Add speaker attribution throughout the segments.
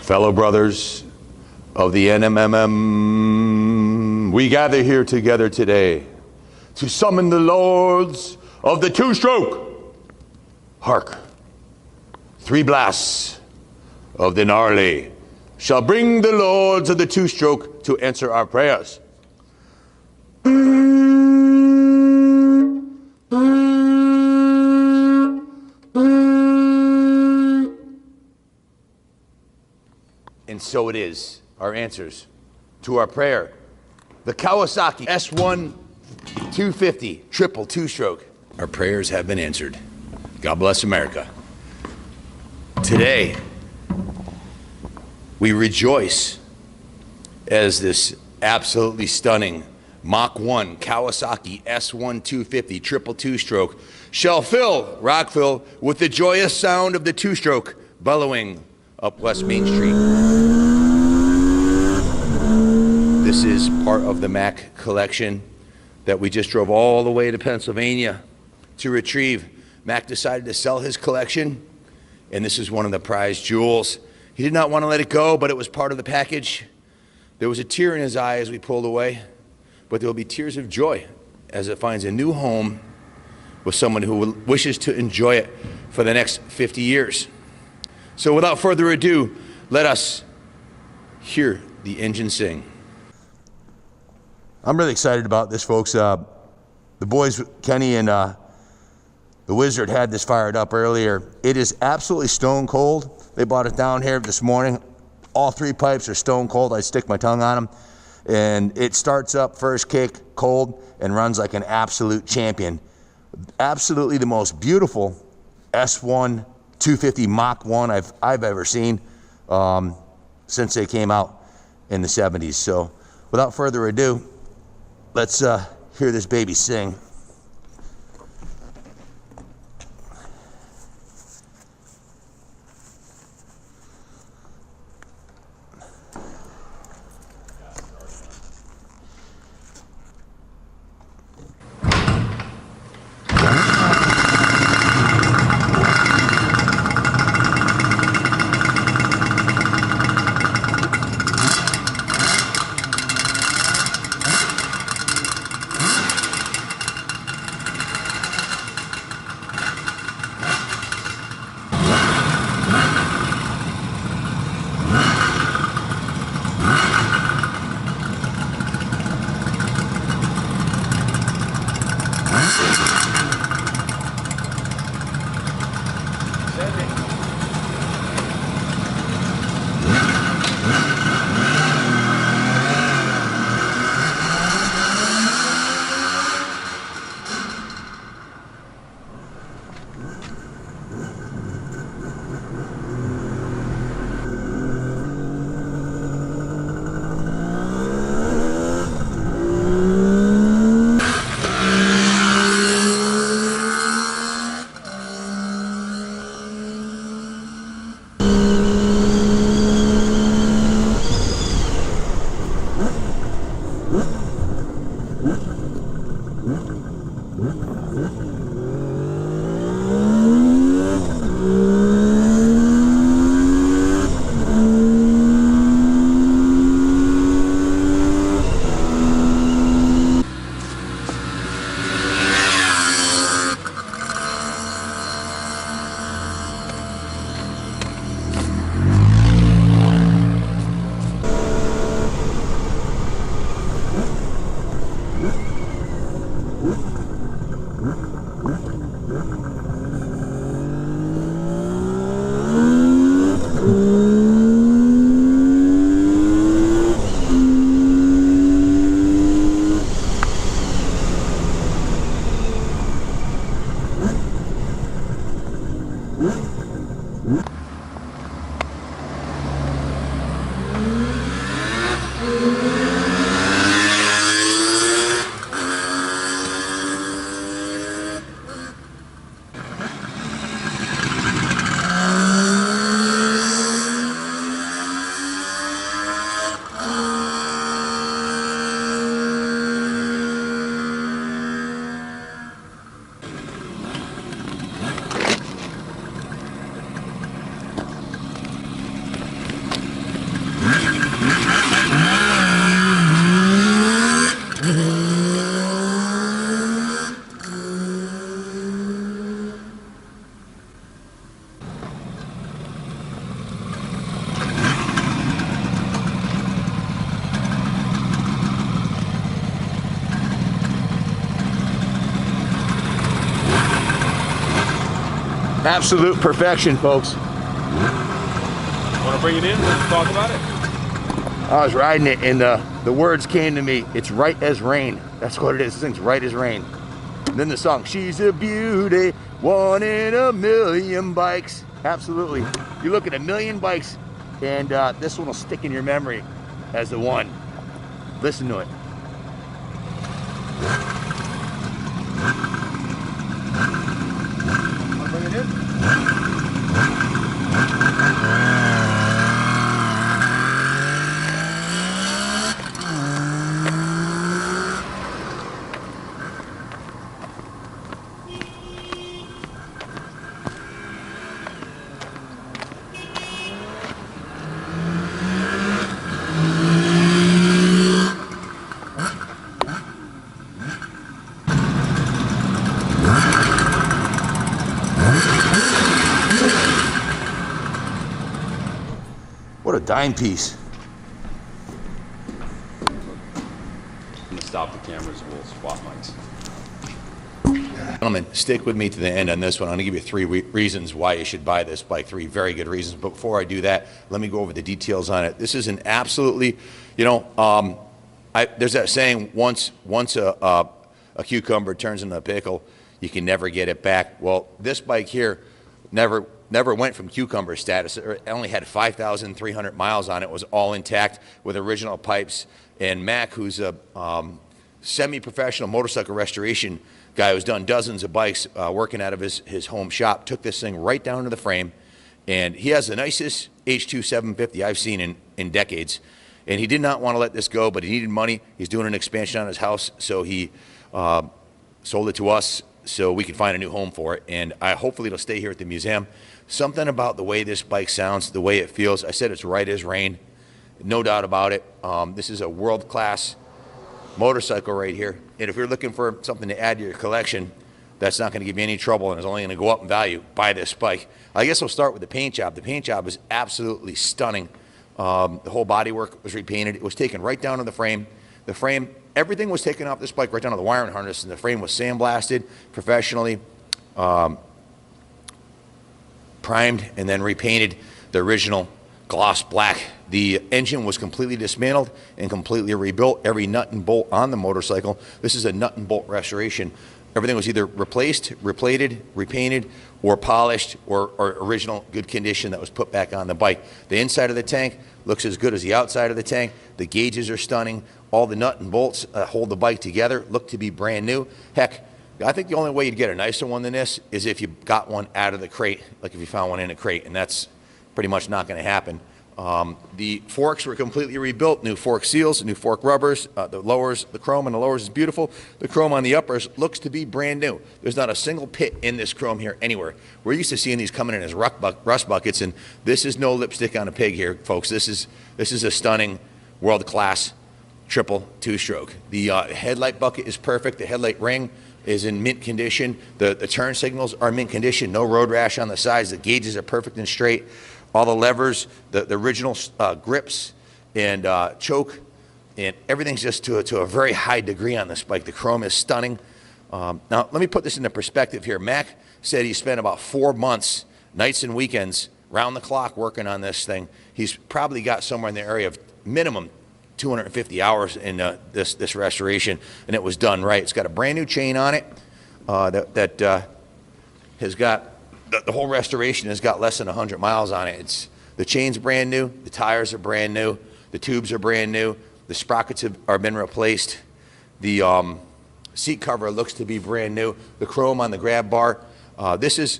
Speaker 1: Fellow brothers of the NMMM, we gather here together today to summon the lords of the two-stroke. Hark, 3 blasts of the gnarly shall bring the lords of the two-stroke to answer our prayers. And so it is, our answers to our prayer. The Kawasaki S1 250 triple two-stroke. Our prayers have been answered. God bless America. Today, we rejoice as this absolutely stunning Mach 1 Kawasaki S1 250 triple two-stroke shall fill Rockville with the joyous sound of the two-stroke bellowing up West Main Street. This is part of the Mach collection that we just drove all the way to Pennsylvania to retrieve. Mach decided to sell his collection, and this is one of the prized jewels. He did not want to let it go, but it was part of the package. There was a tear in his eye as we pulled away, but there will be tears of joy as it finds a new home with someone who wishes to enjoy it for the next 50 years. So without further ado, let us hear the engine sing. I'm really excited about this, folks. The boys, Kenny and the Wizard, had this fired up earlier. It is absolutely stone cold. They brought it down here this morning. All 3 pipes are stone cold. I stick my tongue on them. And it starts up first kick cold and runs like an absolute champion. Absolutely the most beautiful S1 250 Mach 1 I've ever seen since they came out in the 70s. So without further ado, let's hear this baby sing. Absolute perfection, folks.
Speaker 2: Want to bring it in? Let's talk about it.
Speaker 1: I was riding it and the words came to me. It's right as rain. That's what it is. This thing's right as rain. And then the song, she's a beauty, one in a million bikes. Absolutely. You look at a million bikes and this one will stick in your memory as the one. Listen to it. Want to bring it in? What a dime piece.
Speaker 2: I'm gonna stop the cameras. We'll swap mics.
Speaker 1: Gentlemen, stick with me to the end on this one. I'm gonna give you three reasons why you should buy this bike. Three very good reasons. But before I do that, let me go over the details on it. This is an absolutely, you know, there's that saying, once a cucumber turns into a pickle, you can never get it back. Well, this bike here never went from cucumber status. It only had 5,300 miles on it. It was all intact with original pipes. And Mach, who's a semi-professional motorcycle restoration guy who's done dozens of bikes working out of his home shop, took this thing right down to the frame. And he has the nicest H2 750 I've seen in decades. And he did not want to let this go, but he needed money. He's doing an expansion on his house, so he sold it to us so we could find a new home for it. And hopefully it'll stay here at the museum. Something about the way this bike sounds, the way it feels. I said it's right as rain, no doubt about it. This is a world-class motorcycle right here. And if you're looking for something to add to your collection, that's not going to give you any trouble and is only going to go up in value, buy this bike. I guess we'll start with the paint job. The paint job is absolutely stunning. The whole bodywork was repainted. It was taken right down to the frame. The frame, everything was taken off this bike right down to the wiring harness, and the frame was sandblasted professionally, primed, and then repainted the original gloss black. The engine was completely dismantled and completely rebuilt. Every nut and bolt on the motorcycle. This is a nut and bolt restoration. Everything was either replaced, replated, repainted, or polished, or original good condition that was put back on the bike. The inside of the tank looks as good as the outside of the tank. The gauges are stunning. All the nut and bolts hold the bike together, look to be brand new. Heck, I think the only way you'd get a nicer one than this is if you got one out of the crate, like if you found one in a crate, and that's pretty much not going to happen. The forks were completely rebuilt, new fork seals, new fork rubbers, the lowers, the chrome on the lowers is beautiful. The chrome on the uppers looks to be brand new. There's not a single pit in this chrome here anywhere. We're used to seeing these coming in as rust buckets, and this is no lipstick on a pig here, folks. This is a stunning, world-class triple two-stroke. The headlight bucket is perfect. The headlight ring is in mint condition. The turn signals are mint condition. No road rash on the sides. The gauges are perfect and straight. All the levers, the original grips and choke, and everything's just to a very high degree on this bike. The chrome is stunning. Now, let me put this into perspective here. Mach said he spent about 4 months, nights and weekends, round the clock working on this thing. He's probably got somewhere in the area of minimum 250 hours in this restoration, and it was done right. It's got a brand new chain on it that has got, the whole restoration has got less than 100 miles on it. The chain's brand new, the tires are brand new, the tubes are brand new, the sprockets are been replaced, the seat cover looks to be brand new, the chrome on the grab bar. This is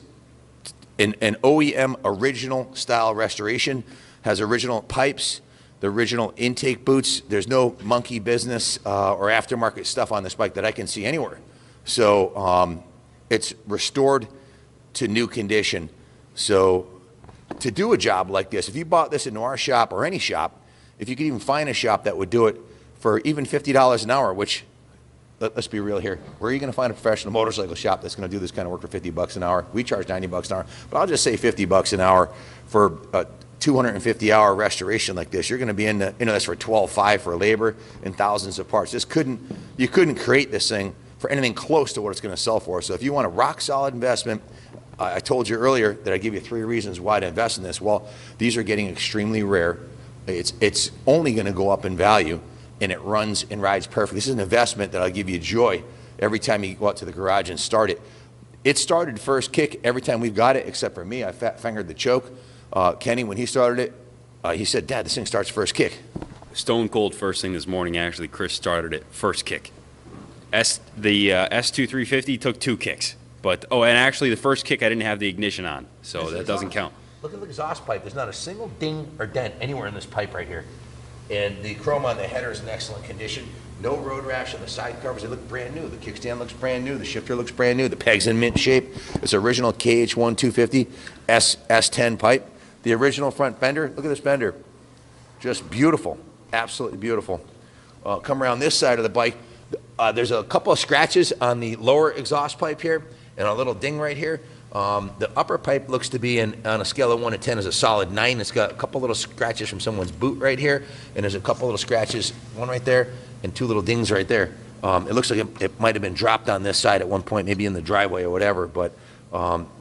Speaker 1: an OEM original style restoration, has original pipes, the original intake boots. There's no monkey business or aftermarket stuff on this bike that I can see anywhere. So it's restored to new condition. So to do a job like this, if you bought this into our shop or any shop, if you could even find a shop that would do it for even $50 an hour, which, let's be real here, where are you going to find a professional motorcycle shop that's going to do this kind of work for 50 bucks an hour? We charge 90 bucks an hour, but I'll just say 50 bucks an hour for a 250-hour restoration like this. You're going to be into this for $12,500 for labor and thousands of parts. You couldn't create this thing for anything close to what it's going to sell for. So if you want a rock solid investment, I told you earlier that I give you 3 reasons why to invest in this. Well, these are getting extremely rare. It's only going to go up in value, and it runs and rides perfectly. This is an investment that'll give you joy every time you go out to the garage and start it. It started first kick every time we've got it, except for me. I fat fingered the choke. Kenny, when he started it, he said, "Dad, this thing starts first kick."
Speaker 2: Stone cold first thing this morning. Actually, Chris started it first kick. The S2350 took 2 kicks. But, and actually the first kick I didn't have the ignition on, so that doesn't count.
Speaker 1: Look at the exhaust pipe. There's not a single ding or dent anywhere in this pipe right here. And the chrome on the header is in excellent condition. No road rash on the side covers. They look brand new. The kickstand looks brand new. The shifter looks brand new. The peg's in mint shape. It's original KH1 250 S10 pipe. The original front fender. Look at this fender. Just beautiful. Absolutely beautiful. Come around this side of the bike. There's a couple of scratches on the lower exhaust pipe here and a little ding right here. The upper pipe looks to be on a scale of 1 to 10 is a solid 9. It's got a couple little scratches from someone's boot right here, and there's a couple little scratches, one right there and 2 little dings right there. It looks like it might have been dropped on this side at one point, maybe in the driveway or whatever, but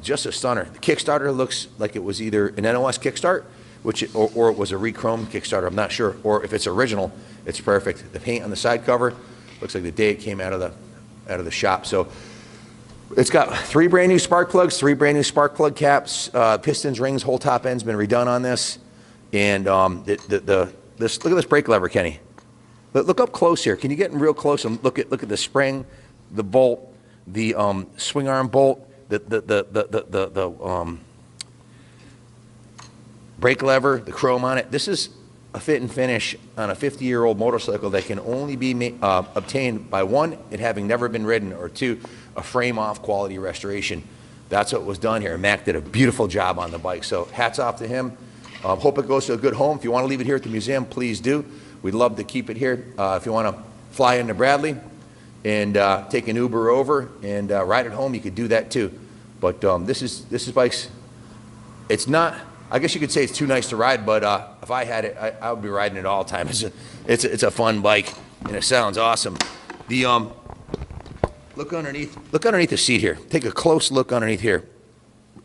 Speaker 1: just a stunner. The Kickstarter looks like it was either an NOS kickstart, or it was a re-chromed Kickstarter, I'm not sure, or if it's original, it's perfect. The paint on the side cover looks like the day it came out of the shop. So it's got 3 brand new spark plugs, 3 brand new spark plug caps, pistons, rings, whole top end's been redone on this. And look at this brake lever, Kenny. Look up close here. Can you get in real close and look at the spring, the bolt, the swing arm bolt, the brake lever, the chrome on it. This is a fit and finish on a 50-year-old motorcycle that can only be obtained by 1, it having never been ridden, or 2, a frame-off quality restoration. That's what was done here. Mach did a beautiful job on the bike, so hats off to him. Hope it goes to a good home. If you want to leave it here at the museum, please do. We'd love to keep it here. If you want to fly into Bradley and take an Uber over and ride it home, you could do that too. But this is bikes. It's not, I guess you could say it's too nice to ride, but if I had it, I would be riding it all the time. It's a fun bike, and it sounds awesome. The look underneath the seat here. Take a close look underneath here.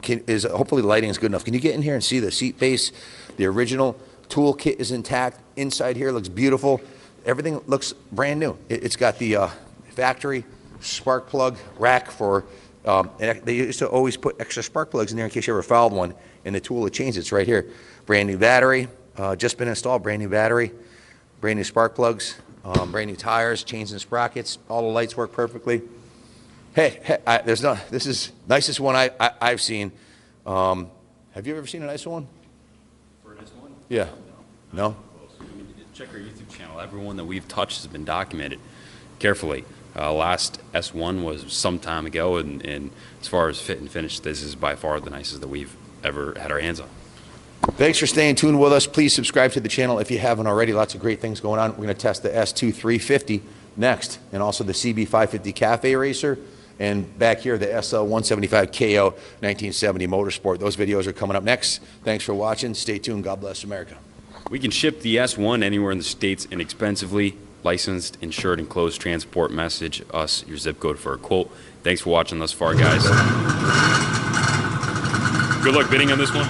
Speaker 1: Hopefully the lighting is good enough. Can you get in here and see the seat base? The original toolkit is intact. Inside here looks beautiful. Everything looks brand new. It's got the factory spark plug rack for. And they used to always put extra spark plugs in there in case you ever fouled one. And the tool to change it's right here. Brand new battery, just been installed. Brand new battery, brand new spark plugs, brand new tires, chains and sprockets. All the lights work perfectly. Hey, this is nicest one I've seen. Have you ever seen a nicer one?
Speaker 2: For this one?
Speaker 1: Yeah. No?
Speaker 2: I mean, check our YouTube channel. Everyone that we've touched has been documented carefully. Last S1 was some time ago, and as far as fit and finish, this is by far the nicest that we've ever had our hands on.
Speaker 1: Thanks for staying tuned with us. Please subscribe to the channel if you haven't already. Lots of great things going on. We're going to test the S2350 next, and also the CB550 Cafe Racer, and back here the SL175 KO 1970 Motorsport. Those videos are coming up next. Thanks for watching. Stay tuned. God bless America.
Speaker 2: We can ship the S1 anywhere in the States inexpensively. Licensed, insured, and closed transport. Message us your zip code for a quote. Thanks for watching thus far, guys. Good luck bidding on this one.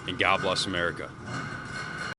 Speaker 2: And God bless America.